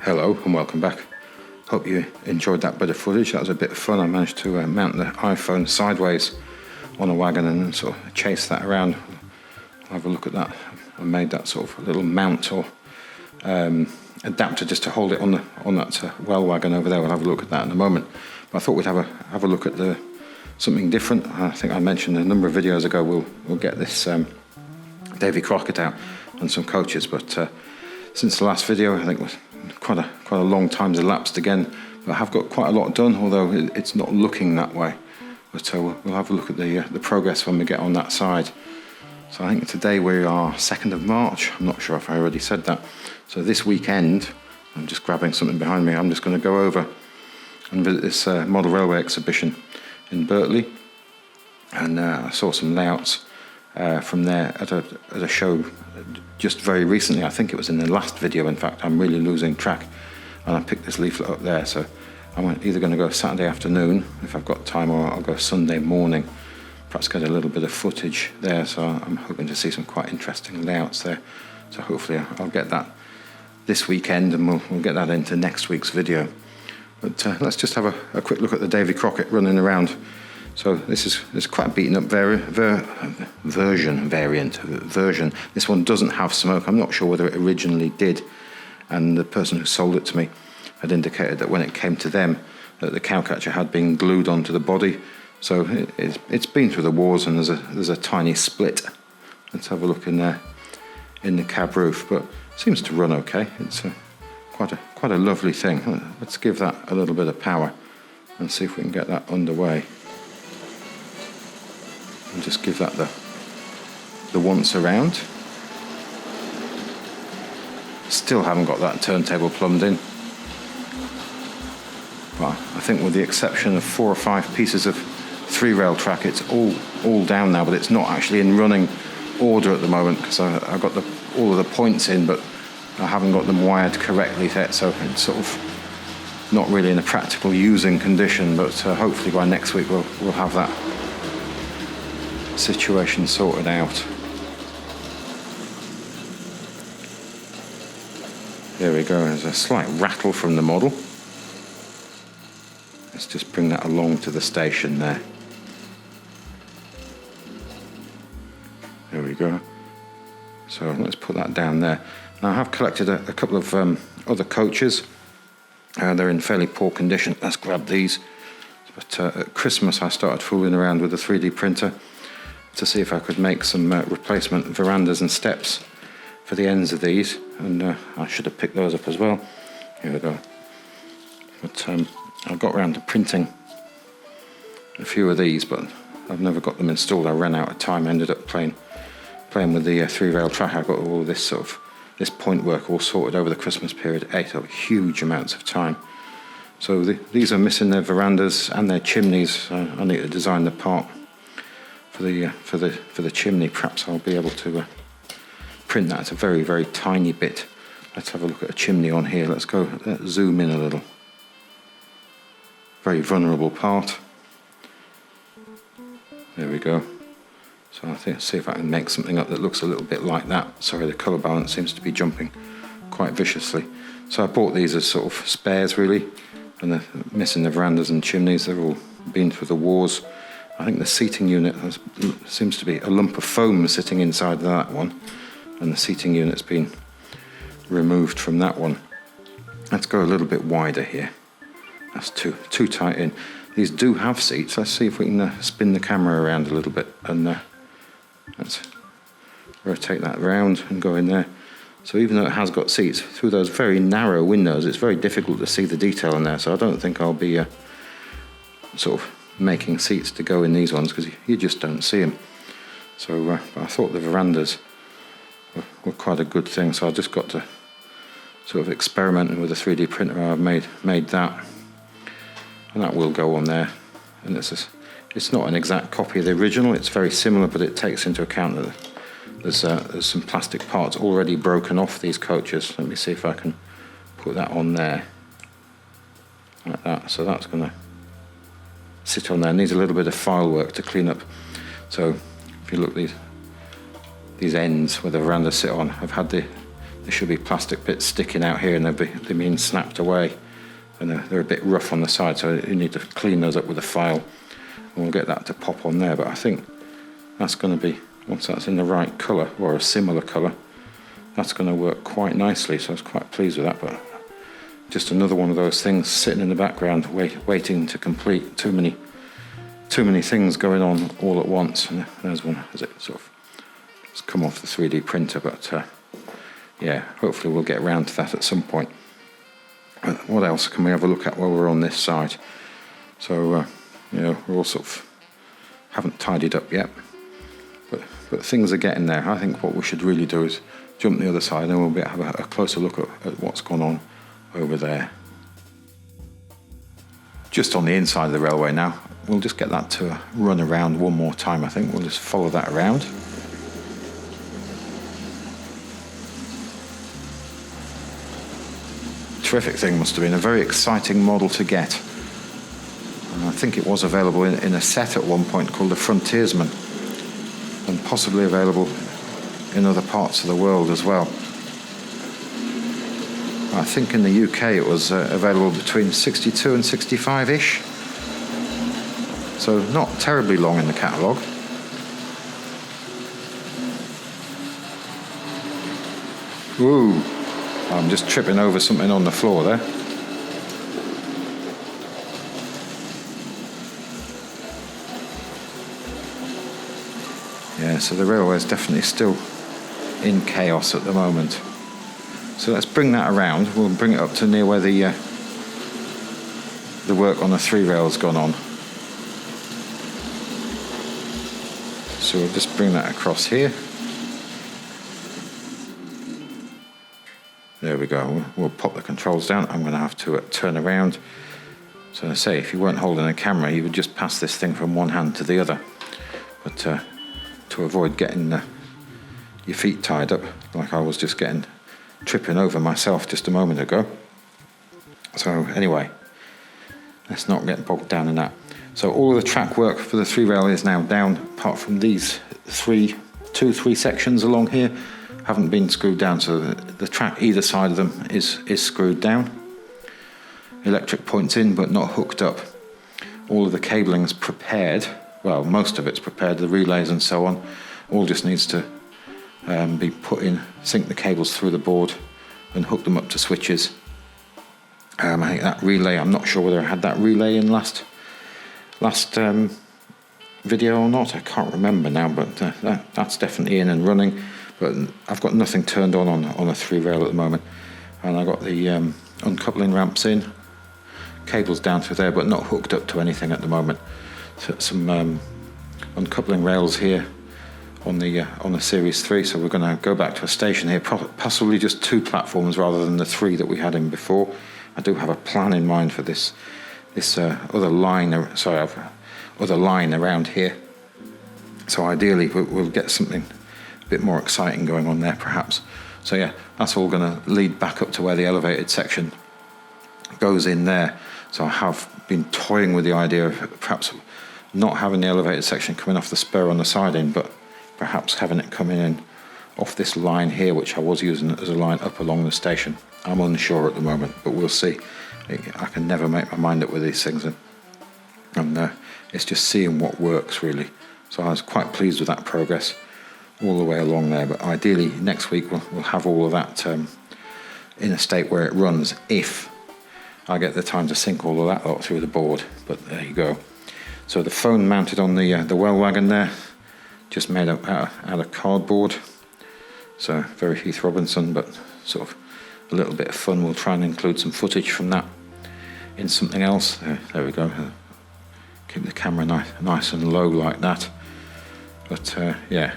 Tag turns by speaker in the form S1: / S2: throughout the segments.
S1: Hello and welcome back. Hope you enjoyed that bit of footage. That was a bit of fun. I managed to mount the iPhone sideways on a wagon and sort of chase that around. I'll have a look at that. I made that sort of little mount or adapter just to hold it on that well wagon over there. We'll have a look at that in a moment. But I thought we'd have a look at something different. I think I mentioned a number of videos ago we'll get this Davy Crockett out and some coaches, but since the last video, I think it was quite a long time's elapsed again. But I have got quite a lot done, although it's not looking that way. But we'll have a look at the progress when we get on that side. So I think today we are 2nd of March. I'm not sure if I already said that. So this weekend, I'm just grabbing something behind me. I'm just going to go over and visit this model railway exhibition in Paisley. And I saw some layouts from there at a show just very recently. I think it was in the last video, in fact. I'm really losing track. And I picked this leaflet up there, so I'm either going to go Saturday afternoon if I've got time, or I'll go Sunday morning, perhaps get a little bit of footage there. So I'm hoping to see some quite interesting layouts there. So hopefully I'll get that this weekend, and we'll get that into next week's video. But let's just have a quick look at the Davy Crockett running around. So this is quite a beaten up version. This one doesn't have smoke. I'm not sure whether it originally did, and the person who sold it to me had indicated that when it came to them, that the cowcatcher had been glued onto the body. So it's been through the wars, and there's a tiny split. Let's have a look in there in the cab roof, but it seems to run okay. It's quite a lovely thing. Let's give that a little bit of power and see if we can get that underway. And just give that the once around. Still haven't got that turntable plumbed in. But I think with the exception of 4 or 5 pieces of 3-rail track, it's all down now, but it's not actually in running order at the moment, because I got all of the points in, but I haven't got them wired correctly yet, so it's sort of not really in a practical using condition. But hopefully by next week we'll have that situation sorted out. There we go. There's a slight rattle from the model. Let's just bring that along to the station there. There we go. So let's put that down there. Now I have collected a couple of other coaches. They're in fairly poor condition. Let's grab these. But at Christmas I started fooling around with a 3D printer to see if I could make some replacement verandas and steps for the ends of these, and I should have picked those up as well. Here we go. But I got around to printing a few of these, but I've never got them installed. I ran out of time, ended up playing with the 3-rail track. I got all this this point work all sorted over the Christmas period. It ate up huge amounts of time. So these are missing their verandas and their chimneys. I need to design the part for the chimney. Perhaps I'll be able to print that. It's a very, very tiny bit. Let's have a look at a chimney on here. Let's zoom in a little. Very vulnerable part. There we go. So I think, see if I can make something up that looks a little bit like that. Sorry, the colour balance seems to be jumping quite viciously. So I bought these as sort of spares really, and they're missing the verandas and chimneys. They've all been through the wars. I think the seating unit seems to be a lump of foam sitting inside that one, and the seating unit's been removed from that one. Let's go a little bit wider here. That's too tight in. These do have seats. Let's see if we can spin the camera around a little bit, and let's rotate that around and go in there. So even though it has got seats, through those very narrow windows, it's very difficult to see the detail in there. So I don't think I'll be sort of making seats to go in these ones, because you just don't see them. So I thought the verandas were quite a good thing, so I just got to sort of experimenting with a 3D printer. I've made that, and that will go on there. And it's not an exact copy of the original. It's very similar, but it takes into account that there's some plastic parts already broken off these coaches. Let me see if I can put that on there like that. So that's going to sit on there. It needs a little bit of file work to clean up. So if you look, these ends where the verandas sit on, I've had the there should be plastic bits sticking out here, and they're being snapped away, and they're a bit rough on the side, so you need to clean those up with a file, and we'll get that to pop on there. But I think that's going to be, once that's in the right colour, or a similar colour, that's going to work quite nicely, so I was quite pleased with that. But just another one of those things sitting in the background, waiting to complete. Too many things going on all at once. And there's one as it sort of has come off the 3D printer, but yeah, hopefully we'll get around to that at some point. What else can we have a look at while we're on this side? So we're all sort of haven't tidied up yet, but things are getting there. I think what we should really do is jump the other side, and we'll be able to have a closer look at what's gone on over there. Just on the inside of the railway now, we'll just get that to run around one more time. I think we'll just follow that around. Terrific thing, must have been a very exciting model to get. And I think it was available in a set at one point called the Frontiersman, and possibly available in other parts of the world as well. I think in the UK it was available between 62 and 65-ish, so not terribly long in the catalogue. Ooh, I'm just tripping over something on the floor there. Yeah, so the railway is definitely still in chaos at the moment. So let's bring that around. We'll bring it up to near where the work on the 3 rail's gone on. So we'll just bring that across here. There we go. We'll pop the controls down. I'm going to have to turn around. So I say, if you weren't holding a camera, you would just pass this thing from one hand to the other. But to avoid getting your feet tied up, like I was just tripping over myself just a moment ago. So anyway, let's not get bogged down in that. So all of the track work for the 3 rail is now down, apart from these 3 sections along here haven't been screwed down, so the track either side of them is screwed down. Electric points in but not hooked up. All of the cabling's prepared, well, most of it's prepared, the relays and so on, all just needs to be put in, sink the cables through the board and hook them up to switches. I think that relay, I'm not sure whether I had that relay in last video or not, I can't remember now, but that's definitely in and running. But I've got nothing turned on a 3 rail at the moment, and I've got the uncoupling ramps in, cables down through there but not hooked up to anything at the moment. So some uncoupling rails here on the Series 3, so we're going to go back to a station here, possibly just 2 platforms rather than the 3 that we had in before. I do have a plan in mind for this other line around here, so ideally we'll get something a bit more exciting going on there perhaps. So yeah, that's all going to lead back up to where the elevated section goes in there. So I have been toying with the idea of perhaps not having the elevated section coming off the spur on the siding, but perhaps having it coming in off this line here, which I was using as a line up along the station. I'm unsure at the moment, but we'll see. I can never make my mind up with these things, and it's just seeing what works really. So I was quite pleased with that progress all the way along there, but ideally next week we'll have all of that in a state where it runs, if I get the time to sync all of that lot through the board. But there you go. So the phone mounted on the well wagon there, just made out of cardboard. So very Heath Robinson, but sort of a little bit of fun. We'll try and include some footage from that in something else. There we go. Keep the camera nice and low like that. But yeah,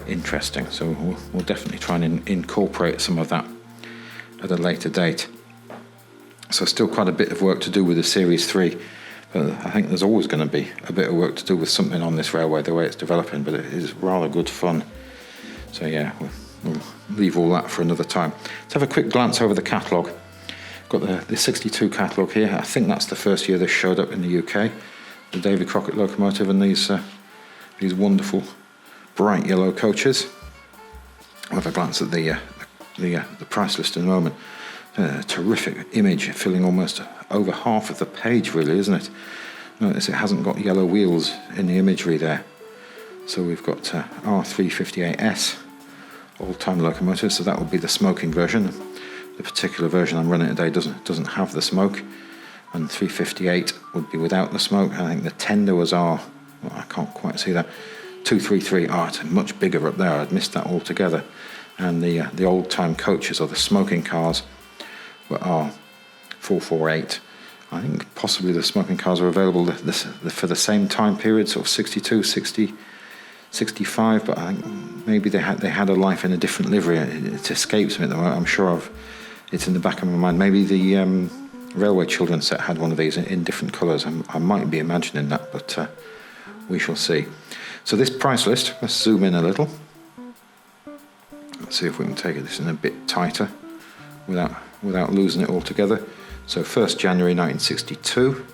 S1: interesting. So we'll definitely try and incorporate some of that at a later date. So still quite a bit of work to do with the Series 3. But I think there's always going to be a bit of work to do with something on this railway, the way it's developing, but it is rather good fun. So yeah, we'll leave all that for another time. Let's have a quick glance over the catalogue. Got the 62 catalogue here. I think that's the first year this showed up in the UK. The Davy Crockett locomotive and these wonderful bright yellow coaches. We'll have a glance at the the price list in a moment. Terrific image, filling almost over half of the page, really, isn't it? Notice it hasn't got yellow wheels in the imagery there. So we've got R.358S, old-time locomotive, so that would be the smoking version. The particular version I'm running today doesn't have the smoke, and 358 would be without the smoke. I think the tender was I can't quite see that, 233, it's much bigger up there, I'd missed that altogether. And the old-time coaches, or the smoking cars, were R448. I think possibly the smoking cars are available for the same time period, sort of 62, 60, 65, but I think maybe they had a life in a different livery. It escapes me at the moment. I'm sure it's in the back of my mind. Maybe the Railway Children's set had one of these in different colours. I might be imagining that, but we shall see. So this price list, let's zoom in a little. Let's see if we can take this in a bit tighter without losing it altogether. So 1st January 1962.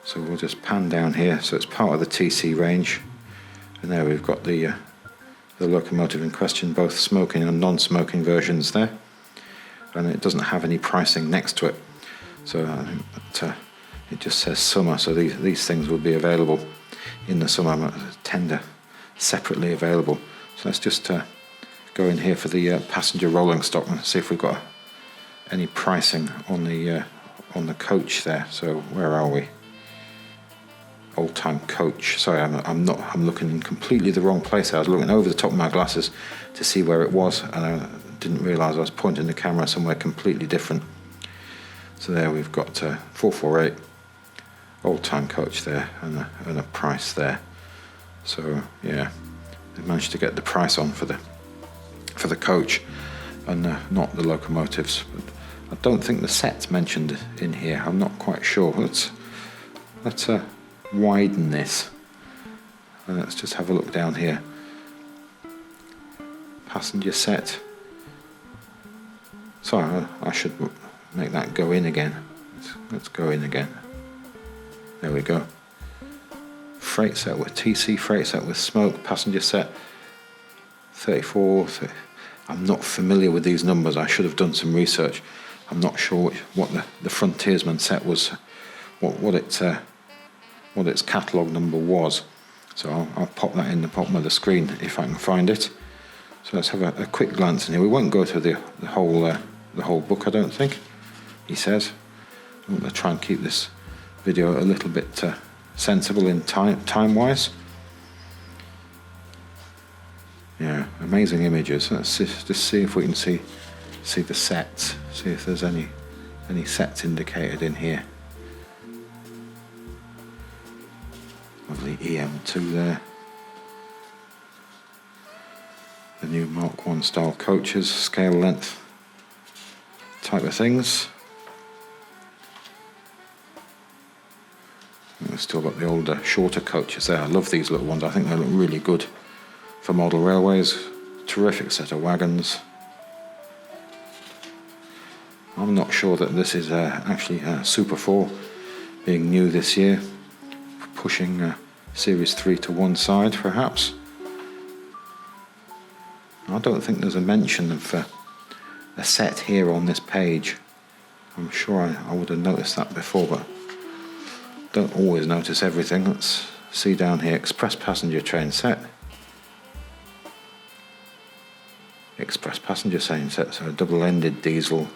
S1: So we'll just pan down here. So it's part of the TC range. And there we've got the locomotive in question, both smoking and non-smoking versions there. And it doesn't have any pricing next to it. So I think that it just says summer. So these things will be available in the summer, tender separately available. So let's just go in here for the passenger rolling stock and see if we've got any pricing on the coach there. So where are we? Old time coach. Sorry, I'm looking in completely the wrong place. I was looking over the top of my glasses to see where it was, and I didn't realise I was pointing the camera somewhere completely different. So there we've got 448 old time coach there, and a price there. So yeah, they managed to get the price on for the coach, and not the locomotives. But I don't think the set's mentioned in here. I'm not quite sure. Let's widen this, and let's just have a look down here. Passenger set. Sorry, I should make that go in again. Let's go in again. There we go. Freight set with TC, freight set with smoke, passenger set 34. I'm not familiar with these numbers. I should have done some research. I'm not sure what the Frontiersman set was, what its catalogue number was. So I'll pop that in the bottom of the screen if I can find it. So let's have a quick glance in here. We won't go through the whole book, I don't think, he says. I'm going to try and keep this video a little bit sensible in time-wise. Yeah, amazing images. Let's just see if we can see the sets. See if there's any sets indicated in here. Lovely EM2 there. The new Mark 1 style coaches, scale length type of things. And we've still got the older, shorter coaches there. I love these little ones. I think they look really good for model railways. Terrific set of wagons. I'm not sure that this is actually Super 4 being new this year, pushing Series 3 to one side perhaps. I don't think there's a mention of a set here on this page. I'm sure I would have noticed that before, but don't always notice everything. Let's see down here, express passenger train set. Express passenger train set, so a double-ended diesel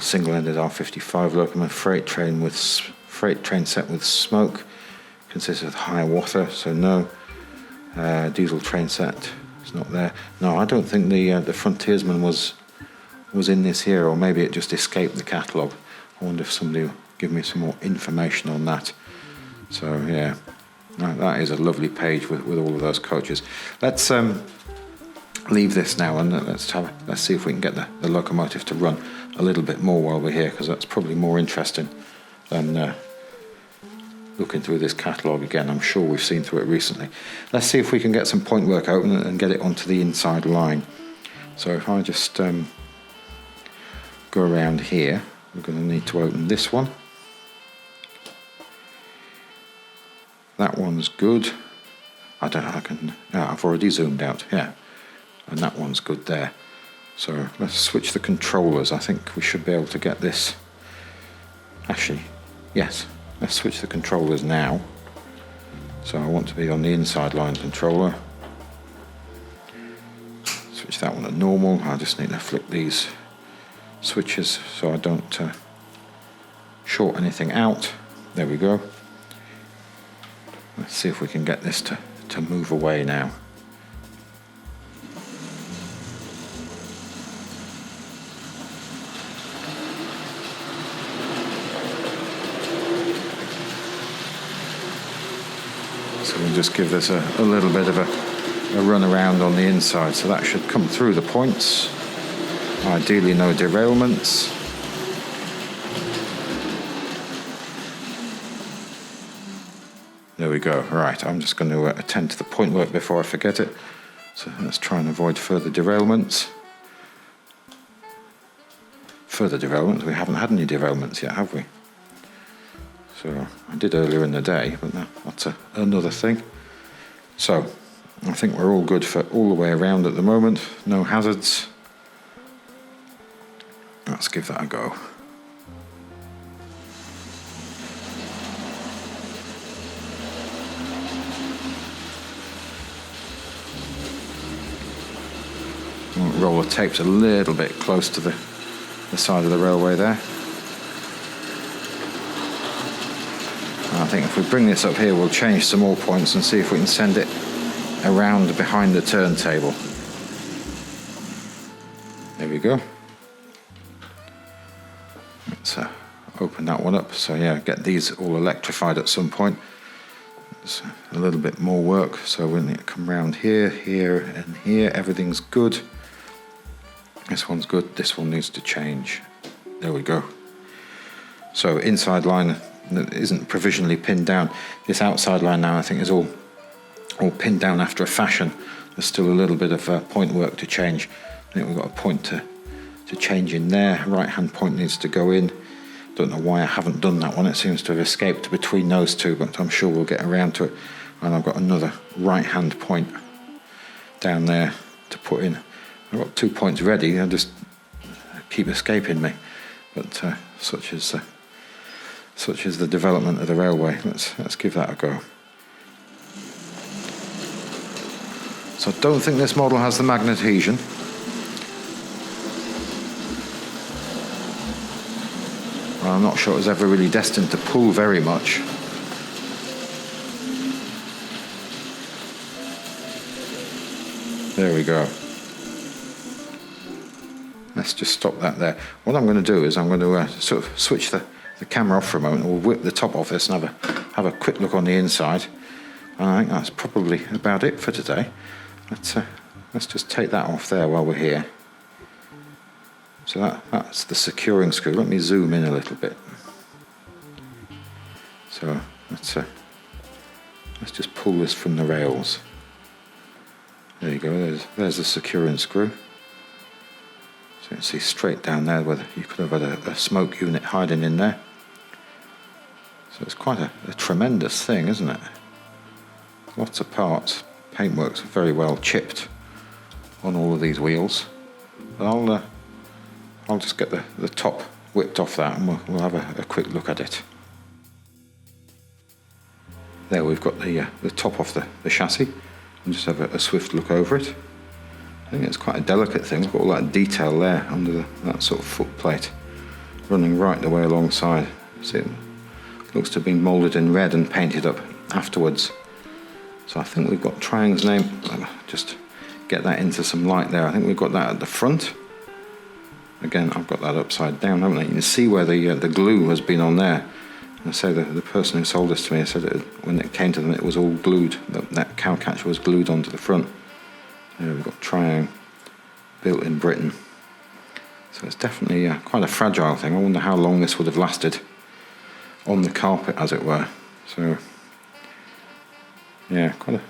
S1: single-ended R55 locomotive, freight train set with smoke, consists of high water, so no. Diesel train set is not there. No, I don't think the Frontiersman was in this here, or maybe it just escaped the catalogue. I wonder if somebody will give me some more information on that. So yeah, that is a lovely page with all of those coaches. Let's leave this now and let's see if we can get the locomotive to run a little bit more while we're here, because that's probably more interesting than looking through this catalogue again. I'm sure we've seen through it recently. Let's see if we can get some point work out and get it onto the inside line. So if I just go around here, we're going to need to open this one. That one's good. I've already zoomed out. Yeah, and that one's good there. So let's switch the controllers. I think we should be able to get this. Actually, yes, let's switch the controllers now. So I want to be on the inside line controller. Switch that one to normal. I just need to flick these switches so I don't short anything out. There we go. Let's see if we can get this to move away now. So we'll just give this a little bit of a run around on the inside. So that should come through the points. Ideally no derailments. There we go. Right, I'm just going to attend to the point work before I forget it. So let's try and avoid further derailments. Further derailments? We haven't had any derailments yet, have we? So I did earlier in the day, but that's another thing. So I think we're all good for all the way around at the moment. No hazards. Let's give that a go. Roll the tapes a little bit close to the side of the railway there. And I think if we bring this up here, we'll change some more points and see if we can send it around behind the turntable. There we go. Let's open that one up. So yeah, get these all electrified at some point. It's a little bit more work. So we'll need to come around here, here, and here. Everything's good. This one's good. This one needs to change. There we go. So inside line isn't provisionally pinned down. This outside line now I think is all pinned down after a fashion. There's still a little bit of point work to change. I think we've got a point to change in there. Right hand point needs to go in. Don't know why I haven't done that one. It seems to have escaped between those two, but I'm sure we'll get around to it. And I've got another right hand point down there to put in. I've got 2 points ready. I just keep escaping me. But such is the development of the railway. Let's give that a go. So I don't think this model has the magnet adhesion. Well, I'm not sure it was ever really destined to pull very much. There we go. Let's just stop that there. What I'm going to do is I'm going to sort of switch the camera off for a moment. We'll whip the top off this and have a quick look on the inside. And I think that's probably about it for today. Let's just take that off there while we're here. So that's the securing screw. Let me zoom in a little bit. So let's just pull this from the rails. There you go. There's the securing screw. So you can see straight down there where you could have had a smoke unit hiding in there. So it's quite a tremendous thing, isn't it? Lots of parts. Paintwork's very well chipped on all of these wheels. But I'll just get the top whipped off that and we'll have a quick look at it. There we've got the top off the chassis and just have a swift look over it. I think it's quite a delicate thing. It's got all that detail there under that sort of foot plate running right the way alongside. See, it looks to have been moulded in red and painted up afterwards. So I think we've got Triang's name. Just get that into some light there. I think we've got that at the front. Again, I've got that upside down, haven't I? You can see where the glue has been on there. And I say the person who sold this to me said when it came to them, it was all glued. That cowcatcher was glued onto the front. There we've got Triang, built in Britain. So it's definitely quite a fragile thing. I wonder how long this would have lasted on the carpet, as it were. So yeah, quite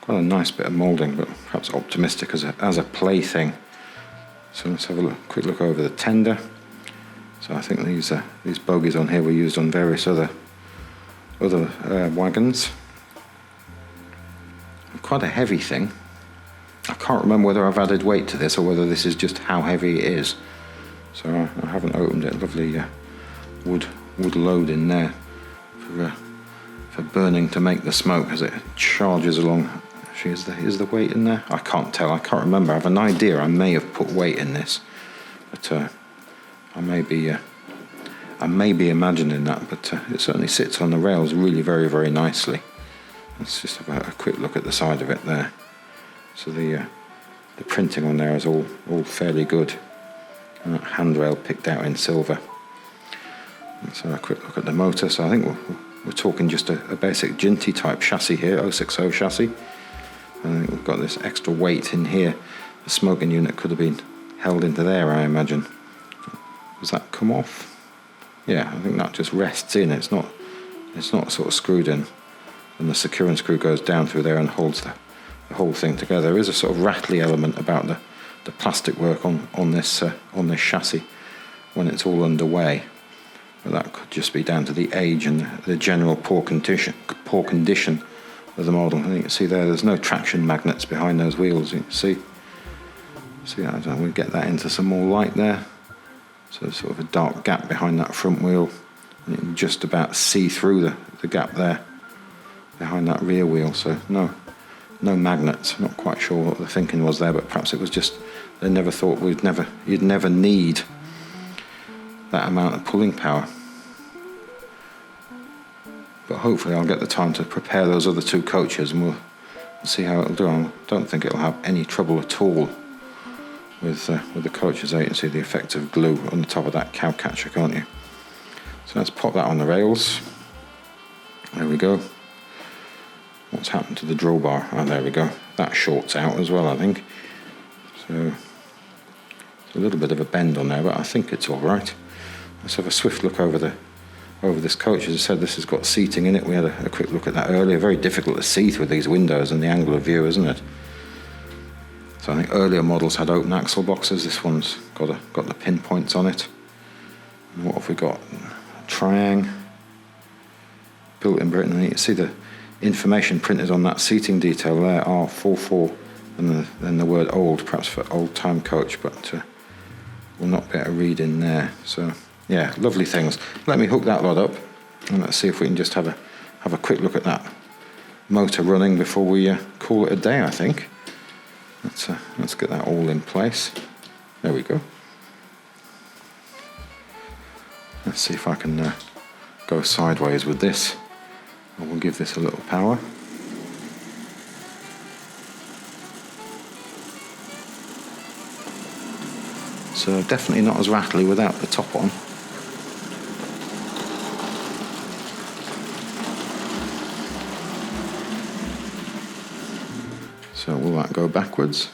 S1: a nice bit of moulding, but perhaps optimistic as a plaything. So let's have a quick look over the tender. So I think these bogies on here were used on various other wagons. Quite a heavy thing. I can't remember whether I've added weight to this or whether this is just how heavy it is. So I haven't opened it. Lovely wood load in there for burning to make the smoke as it charges along. Actually, is the weight in there? I can't tell. I can't remember. I have an idea. I may have put weight in this, but I may be imagining that. But it certainly sits on the rails really very, very nicely. Let's just have a quick look at the side of it there. So the printing on there is all fairly good. And that handrail picked out in silver. Let's have a quick look at the motor. So I think we're talking just a basic Ginty type chassis here, 060 chassis. I think we've got this extra weight in here. The smoking unit could have been held into there, I imagine. Does that come off? Yeah, I think that just rests in. It's not sort of screwed in. And the securing screw goes down through there and holds the whole thing together. There is a sort of rattly element about the plastic work on this chassis when it's all underway, but that could just be down to the age and the general poor condition of the model. And you can see there's no traction magnets behind those wheels. You can see that. We get that into some more light there. So there's sort of a dark gap behind that front wheel, and you can just about see through the gap there behind that rear wheel. So no magnets. Not quite sure what the thinking was there, but perhaps it was just they never thought you'd never need that amount of pulling power. But hopefully I'll get the time to prepare those other two coaches and we'll see how it'll do. I don't think it'll have any trouble at all with the coaches. There you can see the effect of glue on the top of that cow catcher, can't you? So let's pop that on the rails. There we go. What's happened to the drawbar? Oh, there we go. That shorts out as well, I think. So there's a little bit of a bend on there, but I think it's all right. Let's have a swift look over this coach. As I said, this has got seating in it. We had a quick look at that earlier. Very difficult to see through these windows and the angle of view, isn't it? So I think earlier models had open axle boxes. This one's got the pinpoints on it. And what have we got? A Triang, built in Britain. And you can see the information printed on that seating detail there, R44, and then the word old, perhaps for old time coach, but we'll not be able to read in there. So yeah, lovely things. Let me hook that lot up and let's see if we can just have a quick look at that motor running before we call it a day. I think let's get that all in place. There we go. Let's see if I can go sideways with this. And we'll give this a little power. So definitely not as rattly without the top on. So will that go backwards?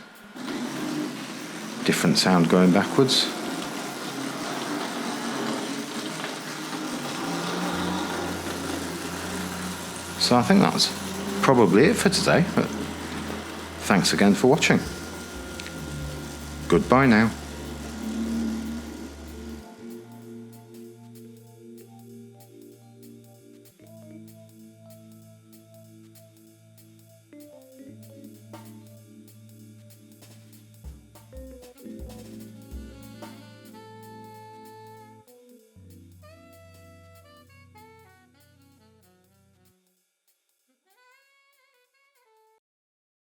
S1: Different sound going backwards. So I think that's probably it for today, but thanks again for watching. Goodbye now.